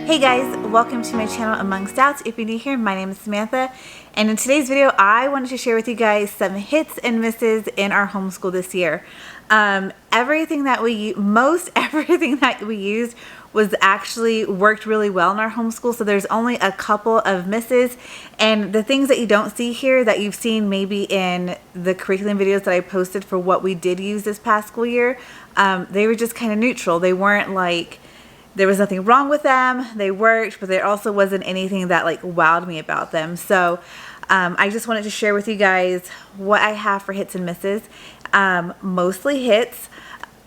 Hey guys, welcome to my channel Among Stouts. If you're new here, my name is Samantha, and in today's video I wanted to share with you guys some hits and misses in our homeschool this year. Everything that we used was actually worked really well in our homeschool, so there's only a couple of misses, and the things that you don't see here that you've seen maybe in the curriculum videos that I posted for what we did use this past school year, they were just kind of neutral. They weren't like there was nothing wrong with them. They worked, but there also wasn't anything that like wowed me about them. So I just wanted to share with you guys what I have for hits and misses. Mostly hits.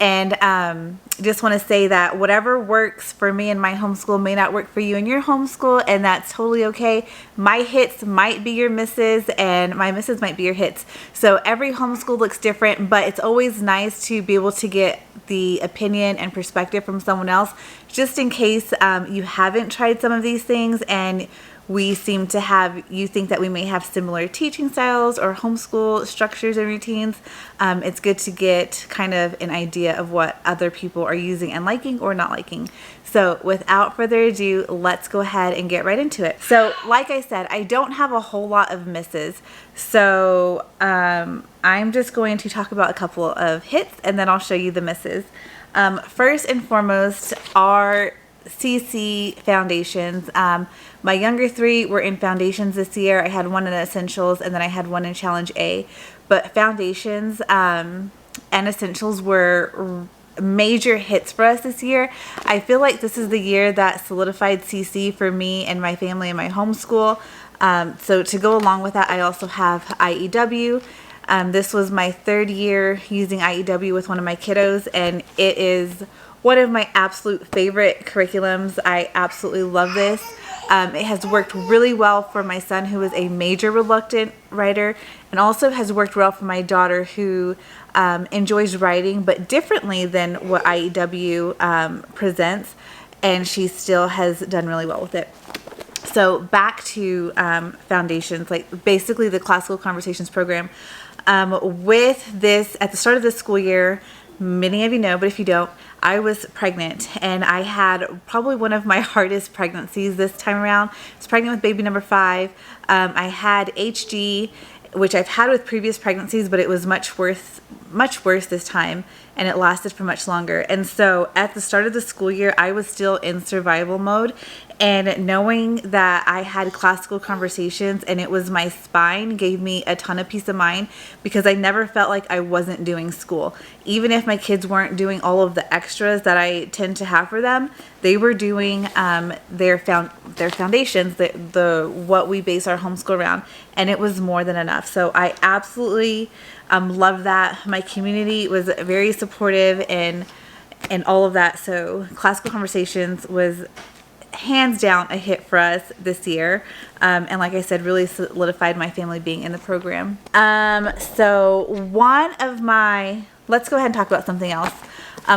And just want to say that whatever works for me in my homeschool may not work for you in your homeschool, and that's totally okay. My hits might be your misses, and my misses might be your hits. So every homeschool looks different, but it's always nice to be able to get the opinion and perspective from someone else, just in case you haven't tried some of these things and you think that we may have similar teaching styles or homeschool structures and routines. It's good to get kind of an idea of what other people are using and liking or not liking. So without further ado, let's go ahead and get right into it. So like I said, I don't have a whole lot of misses. So I'm just going to talk about a couple of hits and then I'll show you the misses. First and foremost are CC foundations. My younger three were in foundations this year. I had one in essentials and then I had one in challenge A. But foundations and essentials were major hits for us this year. I feel like this is the year that solidified CC for me and my family and my homeschool. So to go along with that, I also have IEW. This was my third year using IEW with one of my kiddos, and it is one of my absolute favorite curriculums. I absolutely love this. It has worked really well for my son, who is a major reluctant writer, and also has worked well for my daughter, who enjoys writing but differently than what IEW presents, and she still has done really well with it. So back to foundations, like basically the classical conversations program. With this, at the start of this school year, many of you know, but if you don't, I was pregnant, and I had probably one of my hardest pregnancies this time around. I was pregnant with baby number 5. I had HG, which I've had with previous pregnancies, but it was much worse this time, and it lasted for much longer. And so at the start of the school year, I was still in survival mode, and knowing that I had classical conversations and it was my spine gave me a ton of peace of mind, because I never felt like I wasn't doing school. Even if my kids weren't doing all of the extras that I tend to have for them, they were doing their foundations, the what we base our homeschool around, and it was more than enough. So I absolutely love that. My community was very supportive and all of that. So classical conversations was hands down a hit for us this year, and like I said, really solidified my family being in the program. So let's go ahead and talk about something else.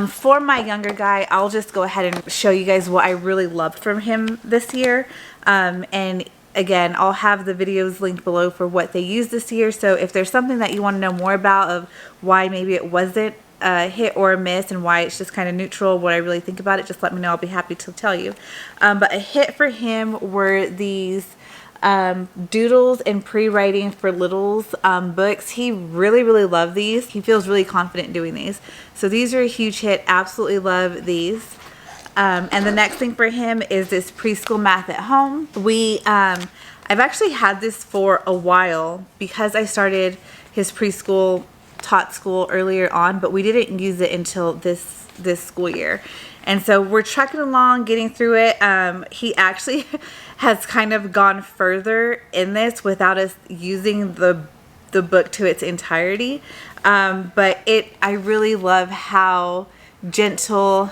For my younger guy, I'll just go ahead and show you guys what I really loved from him this year, and again, I'll have the videos linked below for what they used this year. So if there's something that you want to know more about of why maybe it wasn't a hit or a miss and why it's just kind of neutral, what I really think about it, just let me know. I'll be happy to tell you. But a hit for him were these doodles and pre-writing for littles books. He really loved these. He feels really confident doing these. So these are a huge hit. Absolutely love these. And the next thing for him is this preschool math at home. I've actually had this for a while because I started his preschool taught school earlier on, but we didn't use it until this school year. And so we're trucking along, getting through it. He actually has kind of gone further in this without us using the book to its entirety. But I really love how gentle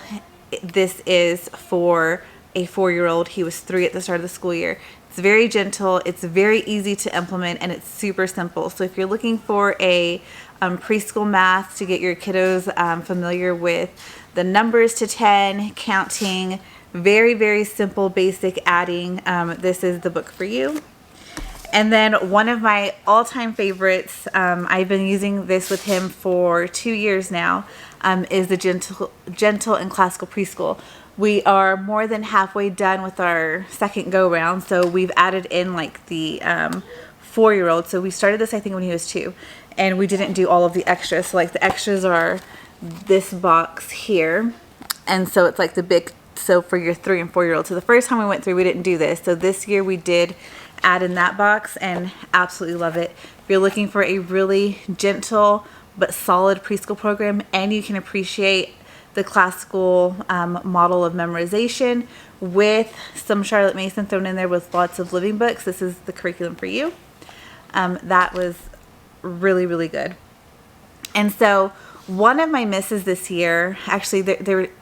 this is for a 4-year-old. He was 3 at the start of the school year. It's very gentle, it's very easy to implement, and it's super simple. So if you're looking for a preschool math to get your kiddos familiar with the numbers to 10, counting, very simple basic adding, this is the book for you. And then one of my all-time favorites, I've been using this with him for 2 years now. is the gentle and classical preschool. We are more than halfway done with our second go round, so we've added in like the 4-year-old. So we started this I think when he was 2, and we didn't do all of the extras. So like the extras are this box here, and so it's like the big, so for your 3 and 4-year-old. So the first time we went through, we didn't do this. So this year we did add in that box and absolutely love it. If you're looking for a really gentle but solid preschool program, and you can appreciate the classical model of memorization with some Charlotte Mason thrown in there with lots of living books, this is the curriculum for you. That was really, really good. And so one of my misses this year, actually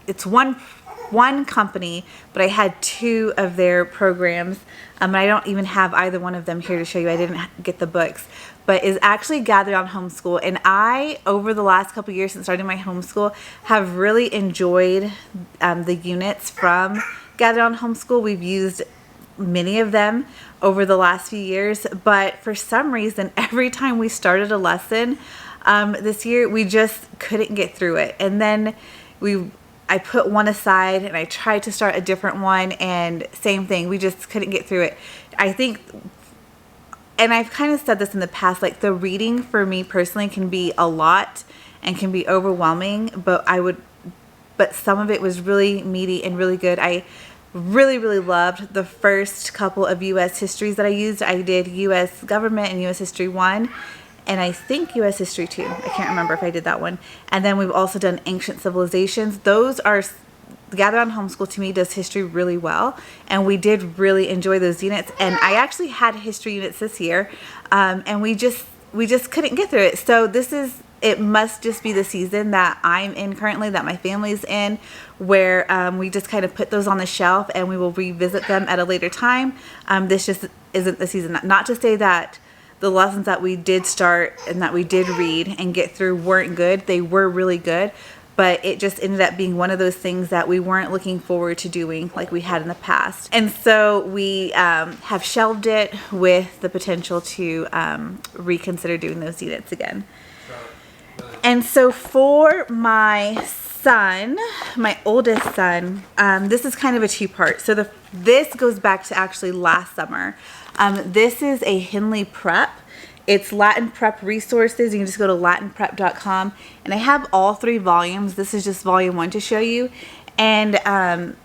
it's one company, but I had 2 of their programs, and I don't even have either one of them here to show you. I didn't get the books, but is actually Gathered on Homeschool. And I, over the last couple years since starting my homeschool, have really enjoyed the units from Gathered on Homeschool. We've used many of them over the last few years, but for some reason, every time we started a lesson this year, we just couldn't get through it. And then I put one aside and I tried to start a different one, and same thing, we just couldn't get through it. I think, and I've kind of said this in the past, like the reading for me personally can be a lot and can be overwhelming, but some of it was really meaty and really good. I really, really loved the first couple of U.S. histories that I used. I did U.S. Government and U.S. History 1, and I think U.S. History 2. I can't remember if I did that one. And then we've also done Ancient Civilizations. Those are, Gathered on Homeschool to me does history really well, and we did really enjoy those units. And I actually had history units this year, and we just couldn't get through it. So it must just be the season that I'm in currently, that my family's in, where we just kind of put those on the shelf and we will revisit them at a later time. This just isn't the season. Not to say that the lessons that we did start and that we did read and get through weren't good. They were really good, but it just ended up being one of those things that we weren't looking forward to doing like we had in the past. And so we have shelved it with the potential to reconsider doing those units again. And so for my son, my oldest son, this is kind of a 2-part. So this goes back to actually last summer. This is a Henley Prep. It's Latin Prep resources. You can just go to latinprep.com, and I have all 3 volumes. This is just volume 1 to show you. And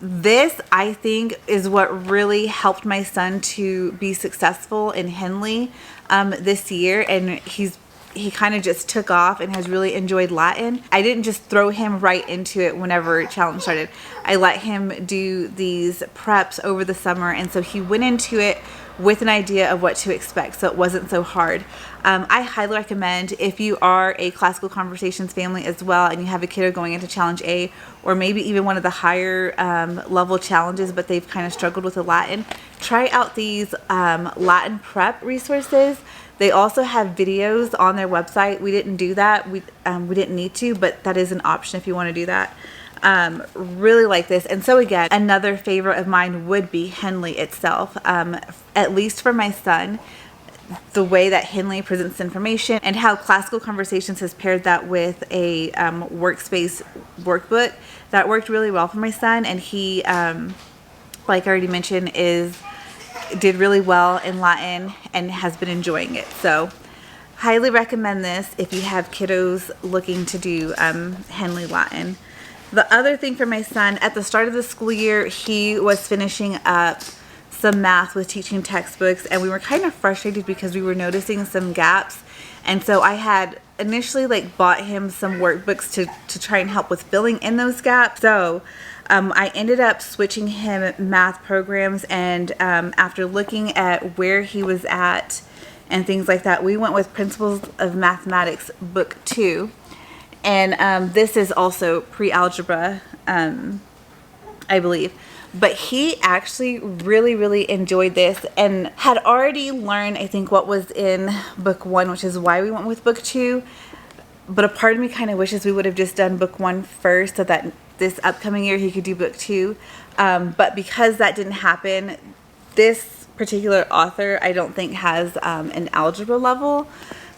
this, I think, is what really helped my son to be successful in Henley this year. And he kind of just took off and has really enjoyed Latin. I didn't just throw him right into it whenever challenge started. I let him do these preps over the summer, and so he went into it with an idea of what to expect, so it wasn't so hard. I highly recommend, if you are a Classical Conversations family as well and you have a kiddo going into Challenge A, or maybe even one of the higher level challenges, but they've kind of struggled with the Latin, try out these Latin prep resources. They also have videos on their website. We didn't do that. We didn't need to, but that is an option if you want to do that. Really like this. And so again, another favorite of mine would be Henley itself. At least for my son, the way that Henley presents information and how Classical Conversations has paired that with a workspace workbook, that worked really well for my son. And he, like I already mentioned, did really well in Latin and has been enjoying it. So highly recommend this if you have kiddos looking to do Henley Latin. The other thing for my son, at the start of the school year, he was finishing up some math with teaching textbooks, and we were kind of frustrated because we were noticing some gaps. And so I had initially bought him some workbooks to try and help with filling in those gaps. So I ended up switching him math programs, and after looking at where he was at and things like that, we went with Principles of Mathematics Book 2. And this is also pre-algebra, I believe. But he actually really, really enjoyed this and had already learned, I think, what was in Book 1, which is why we went with Book 2. But a part of me kind of wishes we would have just done Book 1 first, so that this upcoming year he could do Book 2. But because that didn't happen, this particular author I don't think has an algebra level.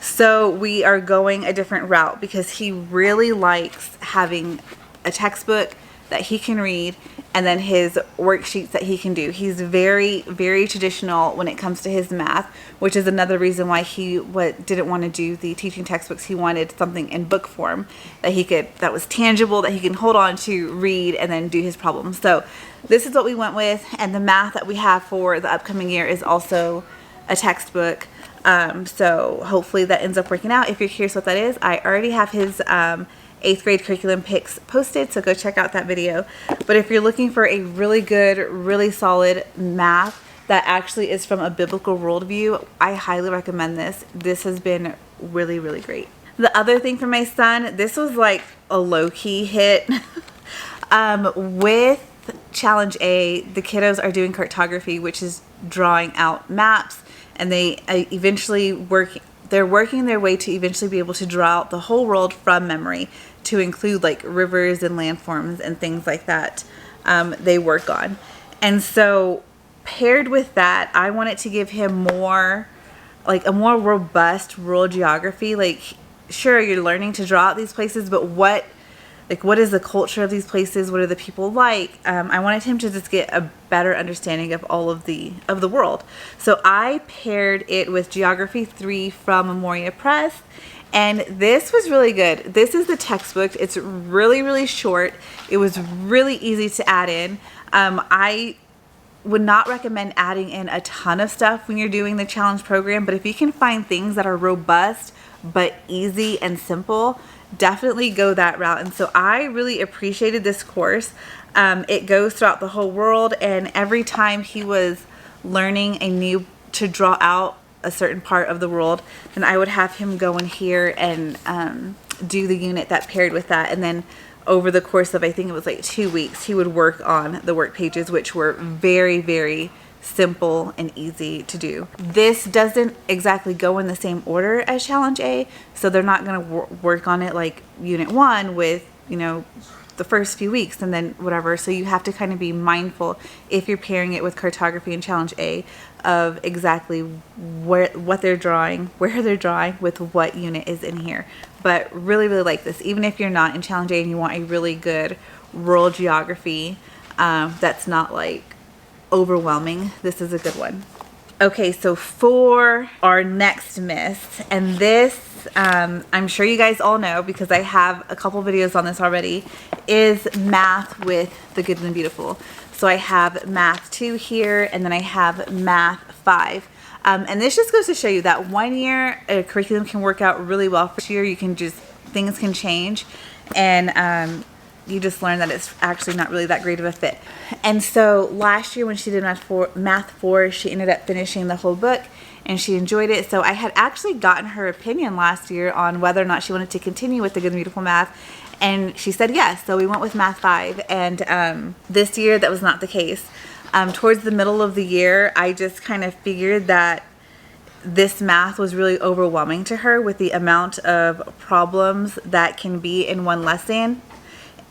So we are going a different route because he really likes having a textbook that he can read and then his worksheets that he can do. He's very, very traditional when it comes to his math, which is another reason why he didn't want to do the teaching textbooks. He wanted something in book form that was tangible, that he can hold on to, read, and then do his problems. So this is what we went with, and the math that we have for the upcoming year is also a textbook. So hopefully that ends up working out. If you're curious what that is, I already have his 8th grade curriculum picks posted, so go check out that video. But if you're looking for a really good, really solid math that actually is from a biblical worldview, I highly recommend this. This has been really, really great. The other thing for my son, this was like a low-key hit. With Challenge A, the kiddos are doing cartography, which is drawing out maps, and they're working their way to eventually be able to draw out the whole world from memory, to include like rivers and landforms and things like that. They work on. And so paired with that, I wanted to give him a more robust rural geography. Like, sure, you're learning to draw out these places, but what is the culture of these places? What are the people like? I wanted him to just get a better understanding of all of the world. So I paired it with Geography 3 from Memoria Press, and this was really good. This is the textbook. It's really, really short. It was really easy to add in. I would not recommend adding in a ton of stuff when you're doing the challenge program, but if you can find things that are robust but easy and simple, definitely go that route. And so I really appreciated this course. It goes throughout the whole world, and every time he was learning to draw out a certain part of the world, then I would have him go in here and do the unit that paired with that. And then over the course of, I think it was like 2 weeks, he would work on the work pages, which were very, very simple and easy to do. This doesn't exactly go in the same order as Challenge A, so they're not going to work on it like Unit 1 with, the first few weeks and then whatever. So you have to kind of be mindful, if you're pairing it with cartography and Challenge A, of exactly what they're drawing, where they're drawing, with what unit is in here. But really, really like this. Even if you're not in Challenge A and you want a really good rural geography that's not like overwhelming, this is a good one. Okay, so for our next miss, and this I'm sure you guys all know because I have a couple videos on this already, is math with the good and the beautiful. So I have math 2 here, and then I have math 5. And this just goes to show you that 1 year a curriculum can work out really well. For year, things can change, and you just learn that it's actually not really that great of a fit. And so last year when she did math 4, she ended up finishing the whole book and she enjoyed it. So I had actually gotten her opinion last year on whether or not she wanted to continue with the good and beautiful math, and she said yes. So we went with math 5, and this year that was not the case. Towards the middle of the year, I just kind of figured that this math was really overwhelming to her with the amount of problems that can be in one lesson.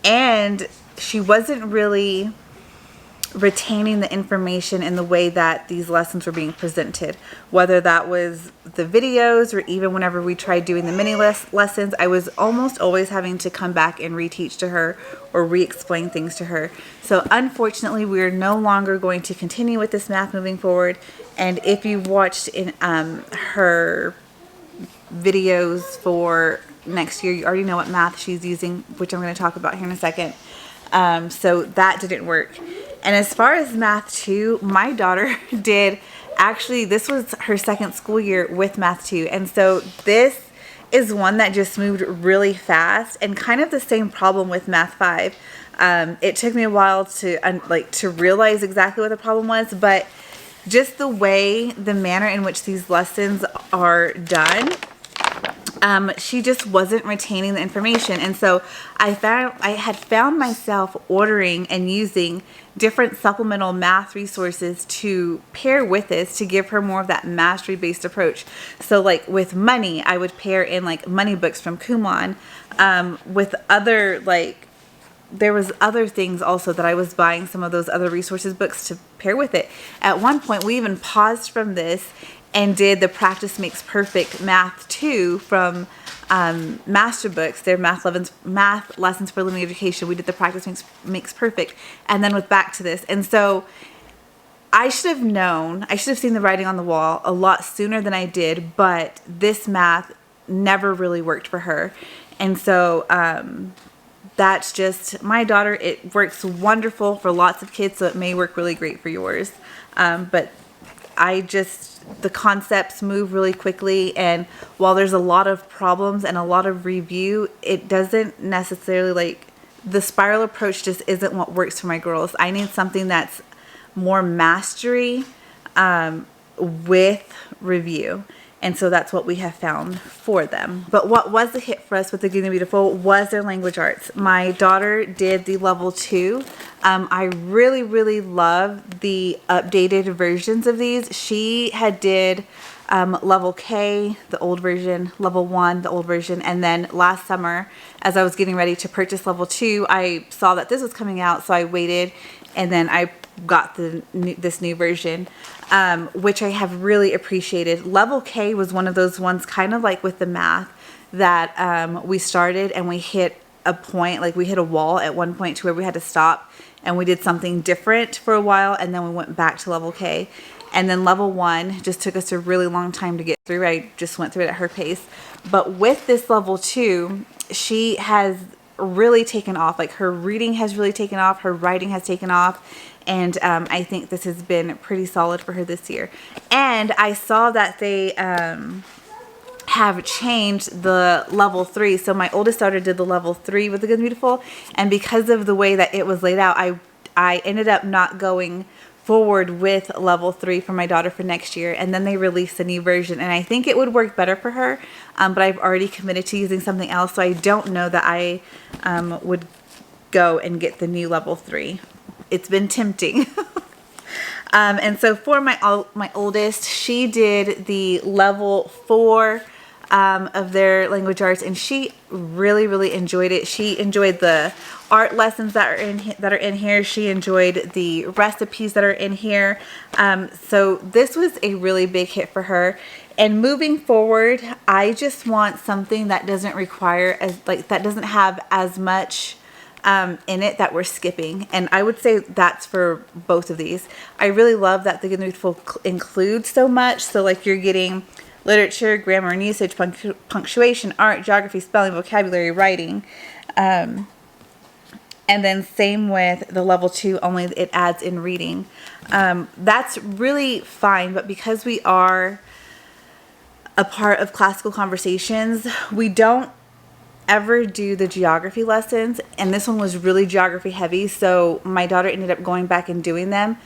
And she wasn't really retaining the information in the way that these lessons were being presented. Whether that was the videos or even whenever we tried doing the mini lessons, I was almost always having to come back and reteach to her or re-explain things to her. So unfortunately, we're no longer going to continue with this math moving forward. And if you watched in her videos for next year, you already know what math she's using, which I'm going to talk about here in a second. So that didn't work. And as far as math 2, my daughter this was her second school year with math 2. And so this is one that just moved really fast, and kind of the same problem with math 5. It took me a while to realize exactly what the problem was, but just the manner in which these lessons are done, she just wasn't retaining the information. And so I had found myself ordering and using different supplemental math resources to pair with this to give her more of that mastery based approach. So like with money, I would pair in like money books from Kumon, with other there was other things also that I was buying some of those other resources books to pair with it. At one point we even paused from this and did the Practice Makes Perfect Math 2 from Master Books, their math lessons for living education. We did the Practice Makes Perfect, and then with Back to This. And so I should have known, I should have seen the writing on the wall a lot sooner than I did, but this math never really worked for her. And so that's just my daughter. It works wonderful for lots of kids, so it may work really great for yours. But the concepts move really quickly, and while there's a lot of problems and a lot of review, it doesn't necessarily, like, the spiral approach just isn't what works for my girls. I need something that's more mastery with review. And so that's what we have found for them. But what was a hit for us with the Good and Beautiful was their language arts. My daughter did the level 2. I really, really love the updated versions of these. She had did level K, the old version, level 1, the old version, and then last summer, as I was getting ready to purchase level 2, I saw that this was coming out, so I waited, and then I got this new version, which I have really appreciated. Level K was one of those ones, kind of like with the math, that we started and we hit a point, like we hit a wall at one point to where we had to stop, and we did something different for a while, and then we went back to level K. And then level 1 just took us a really long time to get through. I just went through it at her pace. But with this level 2, she has really taken off. Like, her reading has really taken off, her writing has taken off, and I think this has been pretty solid for her this year. And I saw that they have changed the level 3. So my oldest daughter did the level 3 with the Good and Beautiful, and because of the way that it was laid out, I ended up not going forward with level 3 for my daughter for next year, and then they released a new version, and I think it would work better for her, but I've already committed to using something else, so I don't know that I would go and get the new level 3. It's been tempting. And so for my oldest, she did the level 4 of their language arts, and she really, really enjoyed it. She enjoyed the art lessons that are in here. She enjoyed the recipes that are in here. So this was a really big hit for her. And moving forward, I just want something that doesn't require that doesn't have as much in it that we're skipping. And I would say that's for both of these. I really love that the Good and Beautiful includes so much. So like, you're getting literature, grammar and usage, punctuation, art, geography, spelling, vocabulary, writing. And then same with the level 2, only it adds in reading. That's really fine, but because we are a part of Classical Conversations, we don't ever do the geography lessons, and this one was really geography heavy, so my daughter ended up going back and doing them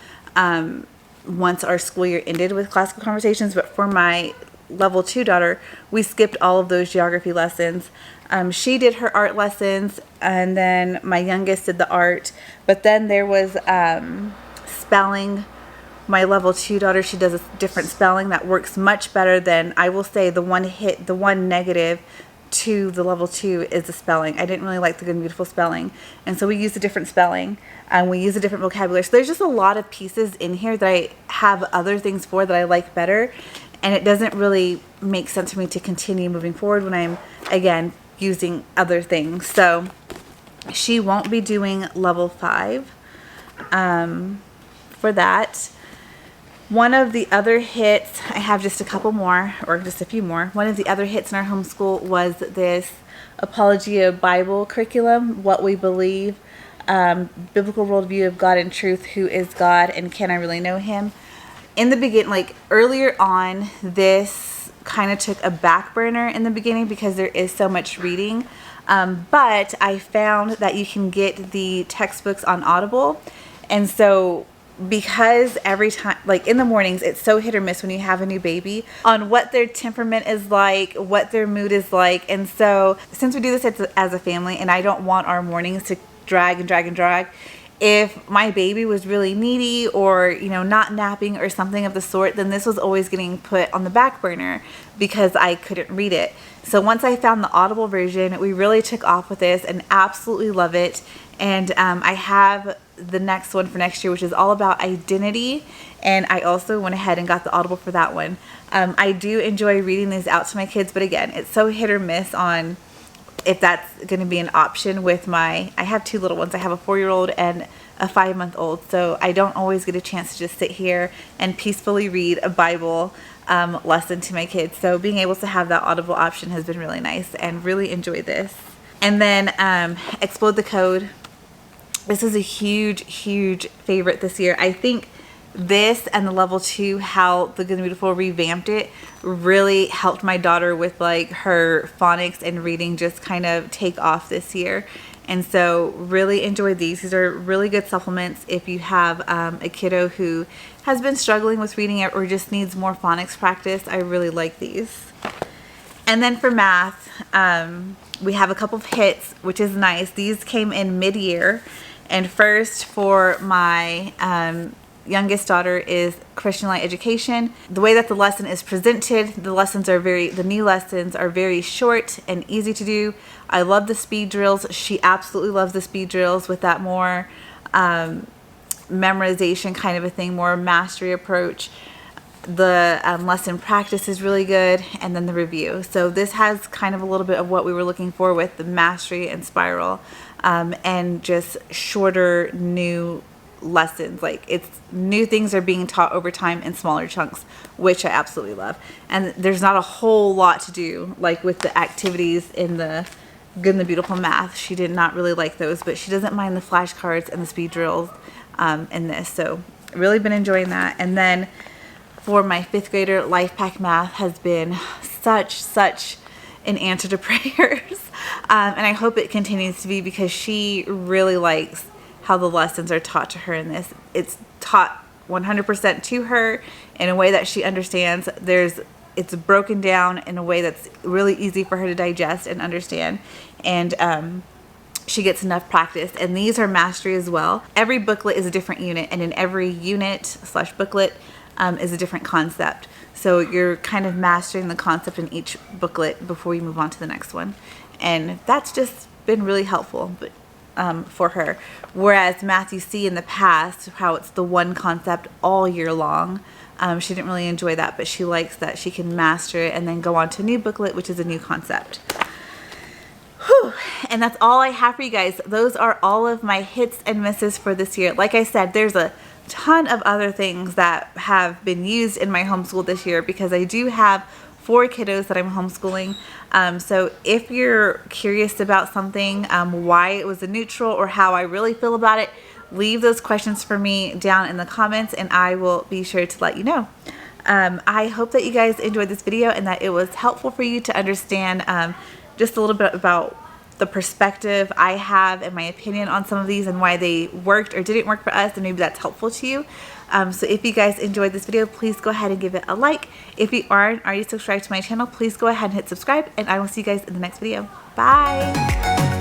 once our school year ended with Classical Conversations. But for my level 2 daughter, we skipped all of those geography lessons. She did her art lessons, and then my youngest did the art, but then there was spelling. My level 2 daughter, she does a different spelling that works much better than, I will say, the one negative to the level 2 is the spelling. I didn't really like the Good and Beautiful spelling, and so we used a different spelling, and we use a different vocabulary. So there's just a lot of pieces in here that I have other things for that I like better, and it doesn't really make sense for me to continue moving forward when I'm, again, using other things. So she won't be doing level 5 for that. One of the other hits, I have just a couple more, or just a few more. One of the other hits in our homeschool was this Apologia Bible curriculum, What We Believe, Biblical Worldview of God and Truth, Who is God, and Can I Really Know Him? In the beginning, like earlier on, this kind of took a back burner in the beginning because there is so much reading. But I found that you can get the textbooks on Audible. And so because every time, like in the mornings, it's so hit or miss when you have a new baby on what their temperament is like, what their mood is like. And so since we do this as a family, and I don't want our mornings to drag and drag and drag, if my baby was really needy or, you know, not napping or something of the sort, then this was always getting put on the back burner because I couldn't read it. So once I found the Audible version, we really took off with this and absolutely love it. And I have the next one for next year, which is all about identity. And I also went ahead and got the Audible for that one. I do enjoy reading these out to my kids, but again, it's so hit or miss on if that's going to be an option with I have two little ones. I have a 4-year-old and a 5-month-old. So I don't always get a chance to just sit here and peacefully read a Bible lesson to my kids. So being able to have that Audible option has been really nice and really enjoy this. And then Explode the Code. This is a huge, huge favorite this year. I think this and the level 2, How the Good and Beautiful revamped it, really helped my daughter with like her phonics and reading just kind of take off this year. And so really enjoyed these. These are really good supplements if you have a kiddo who has been struggling with reading it or just needs more phonics practice. I really like these. And then for math, we have a couple of hits, which is nice. These came in mid-year. And first for my youngest daughter is Christian Light Education. The way that the lesson is presented, the new lessons are very short and easy to do. I love the speed drills. She absolutely loves the speed drills with that more memorization kind of a thing, more mastery approach. The lesson practice is really good, and then the review. So this has kind of a little bit of what we were looking for with the mastery and spiral, and just shorter new lessons. Like, it's new things are being taught over time in smaller chunks, which I absolutely love. And there's not a whole lot to do, like with the activities in the Good and the Beautiful math. She did not really like those, but she doesn't mind the flashcards and the speed drills in this. So really been enjoying that. And then for my 5th grader, Life Pack Math has been such an answer to prayers. And I hope it continues to be, because she really likes how the lessons are taught to her in this. It's taught 100% to her in a way that she understands. It's broken down in a way that's really easy for her to digest and understand. And she gets enough practice. And these are mastery as well. Every booklet is a different unit, and in every unit/booklet is a different concept. So you're kind of mastering the concept in each booklet before you move on to the next one. And that's just been really helpful for her. Whereas math, you see in the past how it's the one concept all year long. She didn't really enjoy that, but she likes that she can master it and then go on to a new booklet, which is a new concept. Whew. And that's all I have for you guys. Those are all of my hits and misses for this year. Like I said, there's a ton of other things that have been used in my homeschool this year, because I do have 4 kiddos that I'm homeschooling. So if you're curious about something, why it was a neutral or how I really feel about it, leave those questions for me down in the comments and I will be sure to let you know. I hope that you guys enjoyed this video and that it was helpful for you to understand just a little bit about the perspective I have and my opinion on some of these and why they worked or didn't work for us, and maybe that's helpful to you. So if you guys enjoyed this video, please go ahead and give it a like. If you aren't already subscribed to my channel, please go ahead and hit subscribe, and I will see you guys in the next video. Bye!